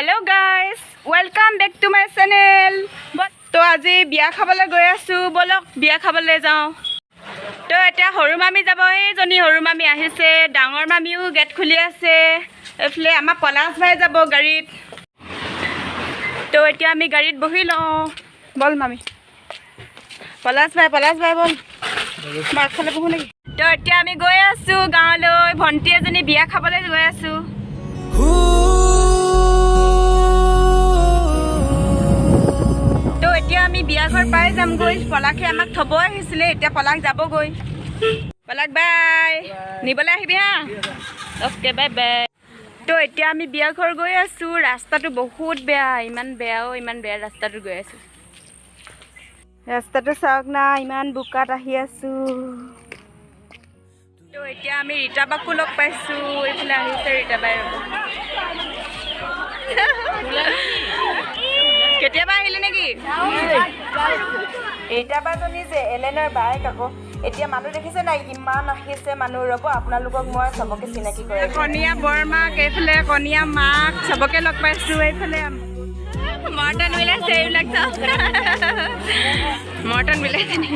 Hello guys welcome back to my channel. तो आज बिया खाबले गई आसु बोलक बिया खाबले जाओ। तो एटा हरु मामी যাব एजनी हरु मामी आहिसे डांगर मामिও गेट खुली आछे एफले आमा पलास भाई যাব गाड़ीत। तो एटा आमी गाड़ीत बहि ल बोल मामी पलास भाई बोल मार खाले बहु नेকি। तो एटा आमी गई आसु गाँवলৈ भंटी एजनी बिया खाबले गई आसु। तो एटा आमी बिया घर पाई जाम गई पलाखे आमाक थब आहिसिले एटा पलाक যাব गई। पलाक बाय निबले आहिबि हा ओके बाय बाय। तो एटा आमी बिया घर गई आसु रास्ताটো बहुत बेया इमान बेया रास्ताটো गई आसु। रास्ताটো साওক ना इमान बुकात आहि आसु। तो एटा आमी रीता बाकु लग पाइसु एफाले आहिसे रीता बाय केতিয়াबा আহিলে নেকি रीता बाजनी जे एलेनार बाय काको एटिया मानु देखिसे ना इमान आहिसे मानु रब आपनालोকক মই सबके চিনাকি কৰে কনিয়া বৰমা কেফলে কনিয়া মাক सबके লগ পাইছো এফালে মৰ্টন মিলাইছে এইবিলাক চাও মৰ্টন মিলাইছে নি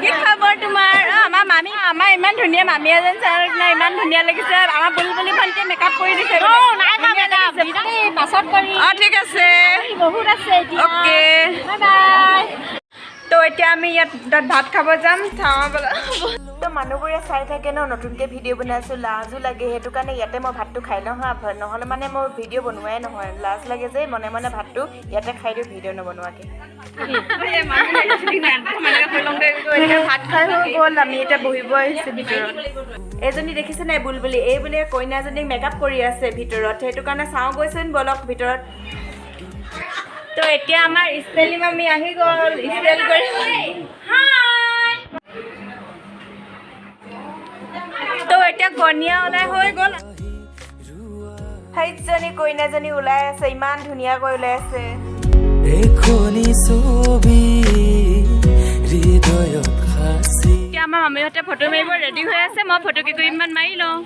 কি খবৰ তোমাৰ আমাৰ মামি আমাৰ ইমান ধুনিয়া মামি এজন চাৰ না ইমান ধুনিয়া লাগিছে আমাৰ বুলবুলি ভন্টি মেকআপ কৰি দিছে ও নাই মেকআপ বিদাই পাছত কৰি ঠিক আছে বহুত আছে ওকে বাই বাই। তো এতিয়া আমি ইয়াত ভাত খাব যাম খাওয়া তো মানুহবোৰে চাই থাকে ন নতুনকে ভিডিঅ' বনাইছো লাজো লাগে হেতু কাৰণে ইয়াতে মই ভাতটো খাই লওঁ হা নহলে মানে মোৰ ভিডিঅ' বনোৱাই নহয় লাজ লাগে যে মনে মনে ভাতটো ইয়াতে খাই দিও ভিডিঅ' নবনোৱাকে। ভাত খাই হৈ গ'ল আমি এতিয়া বহিব আহিছো ভিতৰত। এজনী দেখিছে নাই বুলবুলি এই বুলি কইনাজনীক মেকআপ কৰি আছে ভিতৰত হেতু কাৰণে চাও গৈছোন বলক ভিতৰত। तो एटिया आमार स्टाइली मामी आहि गल स्टाइल करि हाय। तो एटिया कनिया ओलाय होय गल हाइजनी कइनाजनी ओलाय আছে ইমান ধুনিয়া কৈ ওলাই আছে এখনি ছবি হৃদয়ত খাসি কি আমাৰ মামিহতে ফটো মাৰিব ৰেডি হৈ আছে মই ফটো কি ইমান মাৰি লওঁ।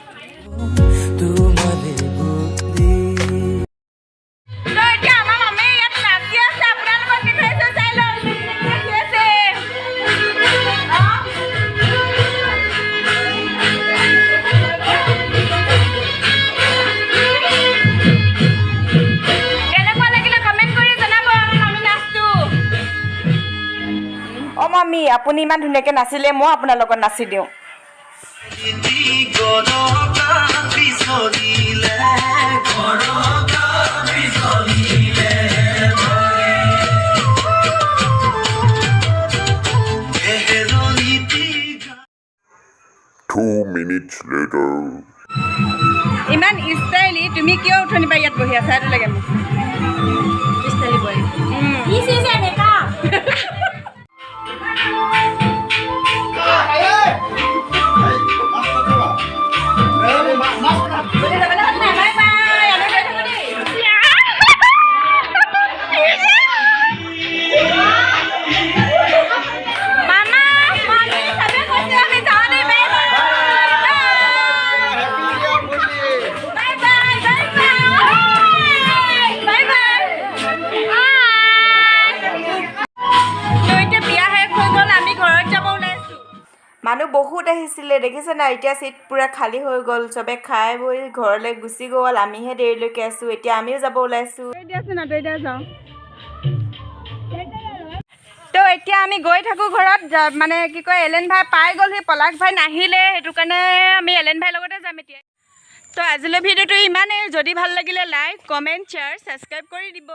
मामी আপুনি ইমান ধুনিয়াকে নাচিলে মই আপোনাৰ লগত নাচি দিও। ইমান ষ্টাইলি তুমি কিয় উঠনি পাই ইয়াত বহি আছা এটো লাগে মোক ষ্টাইলি বই ইস ইস মেকআপ মানুহ বহুত আহিছিলে দেখিছে না এতিয়া সিট পুৰা খালী হৈ গল সবে খাই বই ঘৰলৈ গুচি গল আমিহে দেৰিলৈকে আছো এতিয়া আমিও যাব ওলাইছো তো এতিয়া আমি গৈ থাকো ঘৰত মানে কি কয় এলেন ভাই পাই গল হি পলাক ভাই নাহিলে হেতু কাৰণে আমি এলেন ভাই লগতে যাম এতিয়া। তো আজিলৈ ভিডিঅ'টো ইমানেই যদি ভাল লাগিলে লাইক কমেন্ট শ্বেয়াৰ সাবস্ক্ৰাইব কৰি দিব।